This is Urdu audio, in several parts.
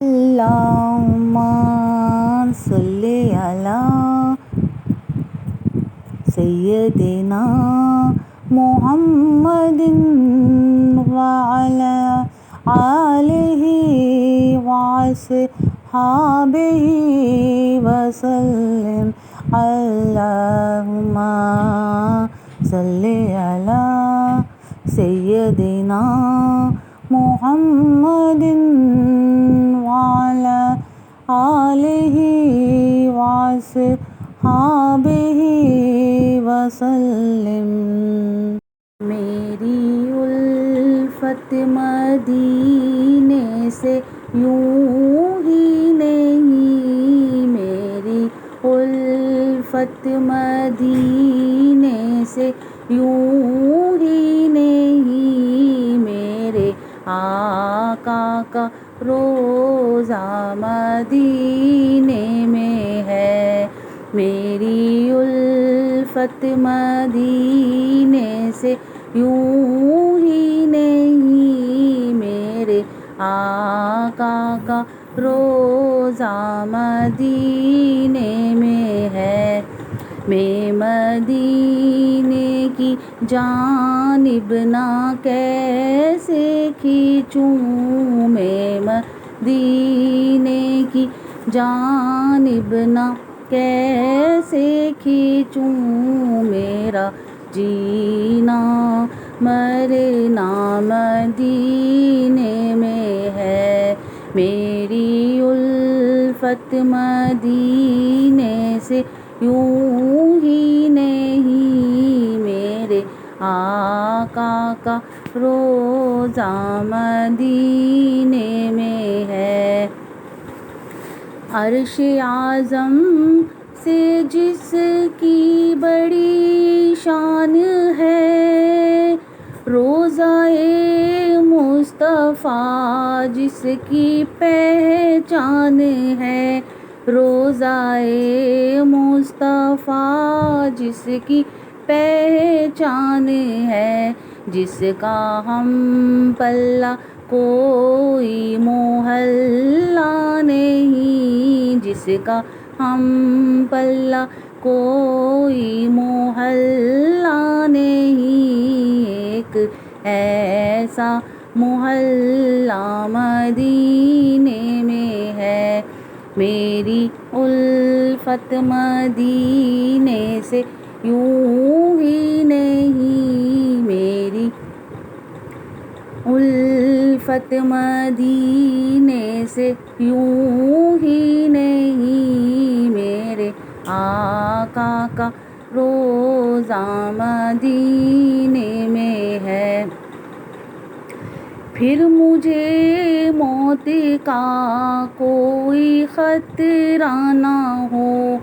اللہم صلی علی سیدنا محمد وعلی آلہ وصحبہ وسلم اللہم صلی علی سیدنا محمد وعلی آلہ وصحبہ وسلم۔ میری الفت مدینے سے یوں ہی نہیں، میری الفت مدینے سے یوں ہی نہیں، میرے آقا کا روضہ مدینے میں ہے۔ میری الفت مدینے سے یوں ہی نہیں، میرے آقا کا روضہ مدینے میں ہے۔ میں مدینے کی جانب نہ کیسے کھینچوں، میں مدینے کی جانب نہ کیسے کھینچوں، میرا جینا مرنا مدینے میں ہے۔ میری الفت مدینے سے یوں ہی نہیں، میرے آقا کا روضہ مدینے میں ہے۔ عرش اعظم سے جس کی بڑی شان ہے، روضہ مصطفیٰ جس کی پہچان ہے، روضہ مصطفیٰ جس کی پہچان ہے، جس کا ہم پلہ کوئی محلہ نہیں، جس کا ہم پلہ کوئی محلہ نہیں، ایک ایسا محلہ مدینے میں ہے۔ میری الفت مدینے سے یوں ہی نہیں، میری الفت مدینے سے یوں ہی نہیں، میرے آقا کا روضہ مدینے میں ہے۔ پھر مجھے موت کا کوئی خطرہ نہ ہو،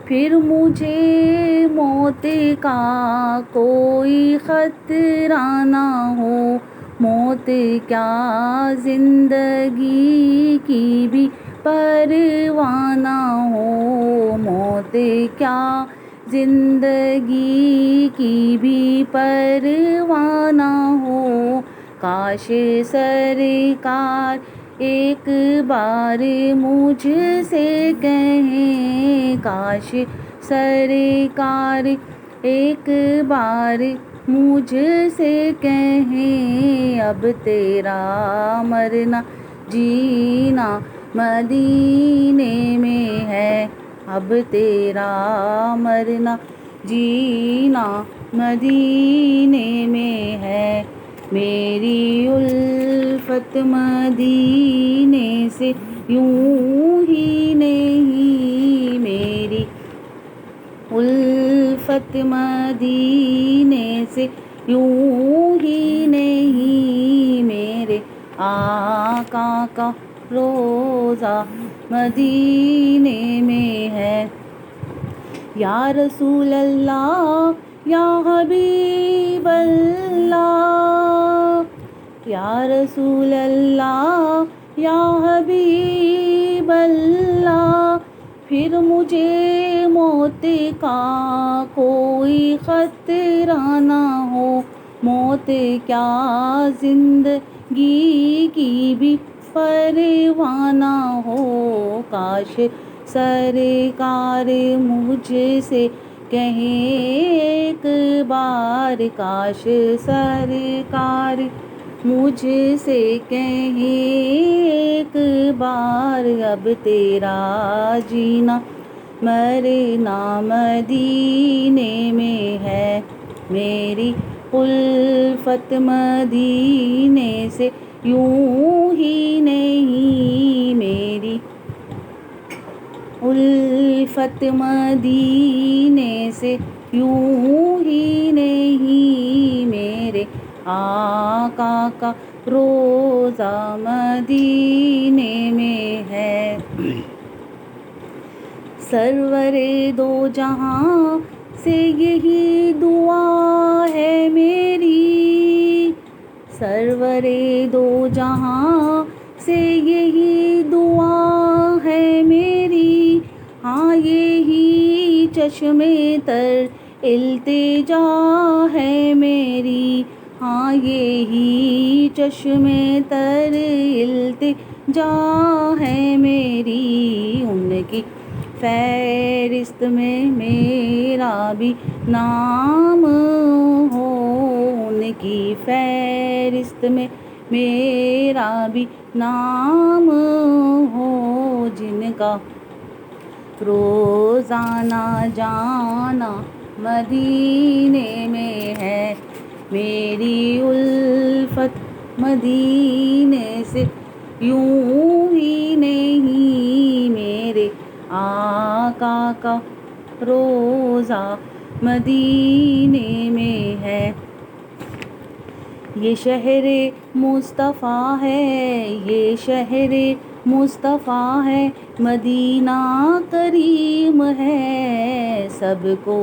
پھر مجھے موت کا کوئی خطرہ نہ ہو، موت کیا زندگی کی بھی پرواہ نہ ہو، موت کیا زندگی کی بھی پرواہ نہ ہو، کاش سرکار ایک بار مجھ سے کہیں، کاش سرکار ایک بار مجھ سے کہیں، اب تیرا مرنا جینا مدینے میں ہے، اب تیرا مرنا جینا مدینے میں ہے۔ میری الفت مدینے سے یوں ہی نہیں، میری الفت مدینے سے یوں ہی نہیں، میرے آقا کا روضہ مدینے میں ہے۔ یا رسول اللہ یا حبیب اللہ، یا رسول اللہ یا حبیب اللہ، پھر مجھے موت کا کوئی خطرہ نہ ہو، موت کیا زندگی کی بھی پروانہ ہو، کاش سرکار مجھ سے کہیں ایک بار، کاش سرکار مجھ سے کہیں ایک بار، اب تیرا جینا مرنا مدینے میں ہے، میری الفت مدینے سے یوں ہی نہیں، میری الفت مدینے سے یوں ہی نہیں، میرے آقا کا روضہ مدینے میں ہے۔ سرور دو جہاں سے یہی دعا ہے میری، سرور دو جہاں سے یہی دعا ہے میری، ہاں یہی چشم تر التجا ہے میری، ہاں یہی چشم تر التجا ہے میری، ان کی فہرست میں میرا بھی نام ہو، ان کی فہرست میں میرا بھی نام ہو، جن کا روزانہ جانا مدینے میں ہے، میری الفت مدینے سے یوں ہی نہیں، میرے آقا کا روضہ مدینے میں ہے۔ یہ شہر مصطفیٰ ہے، یہ شہر مصطفیٰ ہے، مدینہ کریم ہے، سب کو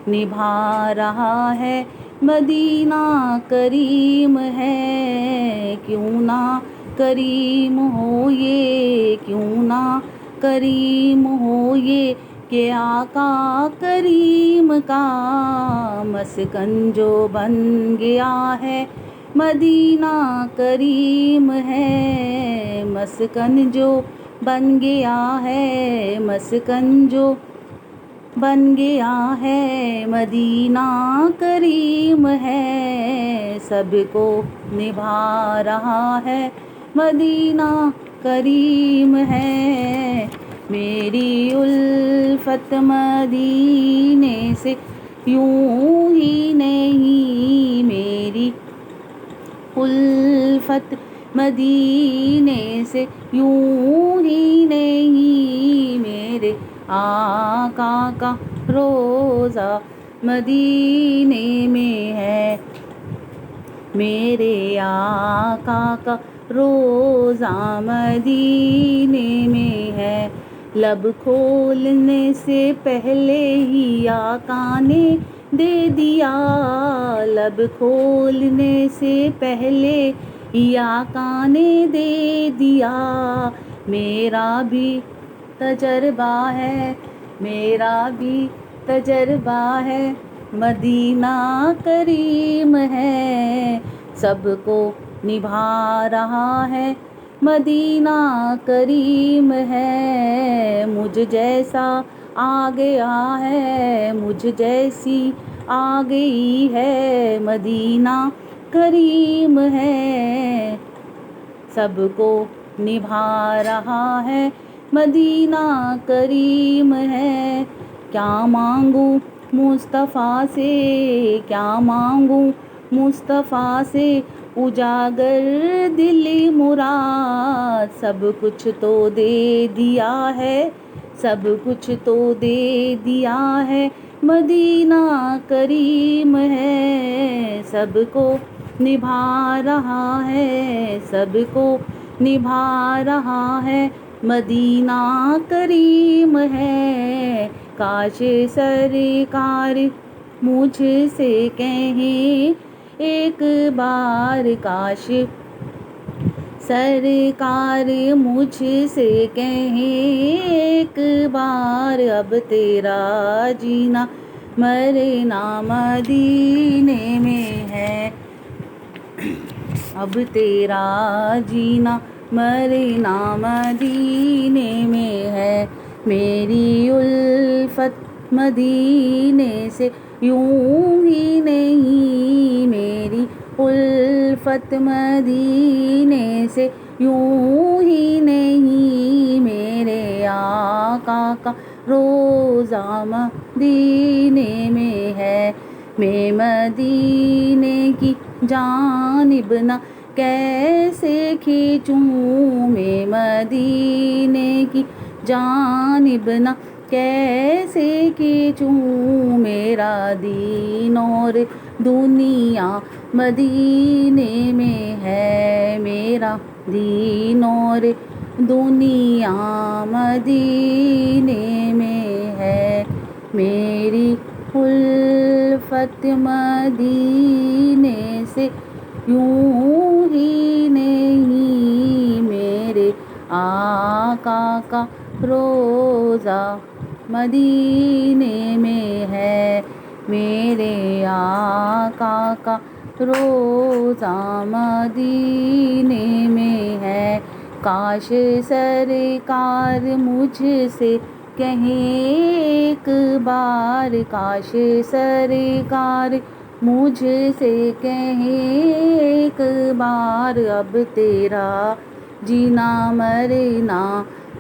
نبھا رہا ہے، مدینہ کریم ہے، کیوں نہ کریم ہو یہ، کیوں نہ کریم ہو یہ، کہ آقا کریم کا مسکن جو بن گیا ہے، مدینہ کریم ہے، مسکن جو بن گیا ہے، مسکن جو بن گیا ہے، مدینہ کریم ہے، سب کو نبھا رہا ہے، مدینہ کریم ہے، میری الفت مدینے سے یوں ہی نہیں، میری الفت مدینے سے یوں ہی نہیں، میرے آقا کا روضہ مدینے میں ہے، میرے آقا کا روضہ مدینے میں ہے، لب کھولنے سے پہلے ہی آقا نے دے دیا، لب کھولنے سے پہلے ہی آقا نے دے دیا، میرا بھی تجربہ ہے، میرا بھی تجربہ ہے، مدینہ کریم ہے، سب کو نبھا رہا ہے، مدینہ کریم ہے، مجھ جیسا آ گیا ہے، مجھ جیسی آ گئی ہے، مدینہ کریم ہے، سب کو نبھا رہا ہے، مدینہ کریم ہے، کیا مانگوں مصطفیٰ سے، کیا مانگوں مصطفیٰ سے، اجاگر دل مراد، سب کچھ تو دے دیا ہے، سب کچھ تو دے دیا ہے، مدینہ کریم ہے، سب کو نبھا رہا ہے، سب کو نبھا رہا ہے، مدینہ کریم ہے، کاش سرکار مجھ سے کہیں ایک بار، کاش سرکار مجھ سے کہیں ایک بار، اب تیرا جینا مرنا مدینے میں ہے، اب تیرا جینا مرنا مدینے میں ہے، میری الفت مدینے سے یوں ہی نہیں، میری الفت مدینے سے یوں ہی نہیں، میرے آقا کا روضہ مدینے میں ہے، میں مدینے کی جانب نہ کیسے کھینچوں، میں مدینے کی جانب نہ کیسے کھینچوں، میرا دین اور دنیا مدینے میں ہے، میرا دین اور دنیا مدینے میں ہے، میری الفت مدینے سے یوں ہی نہیں، میرے آقا کا روضہ مدینے میں ہے، میرے آقا کا روضہ مدینے میں ہے، کاش سرکار مجھ سے کہیں ایک بار، کاش سرکار مجھ سے کہیں ایک بار، اب تیرا جینا مرنا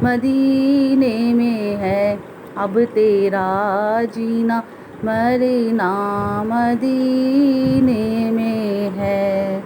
مدینے میں ہے، اب تیرا جینا مرنا مدینے میں ہے۔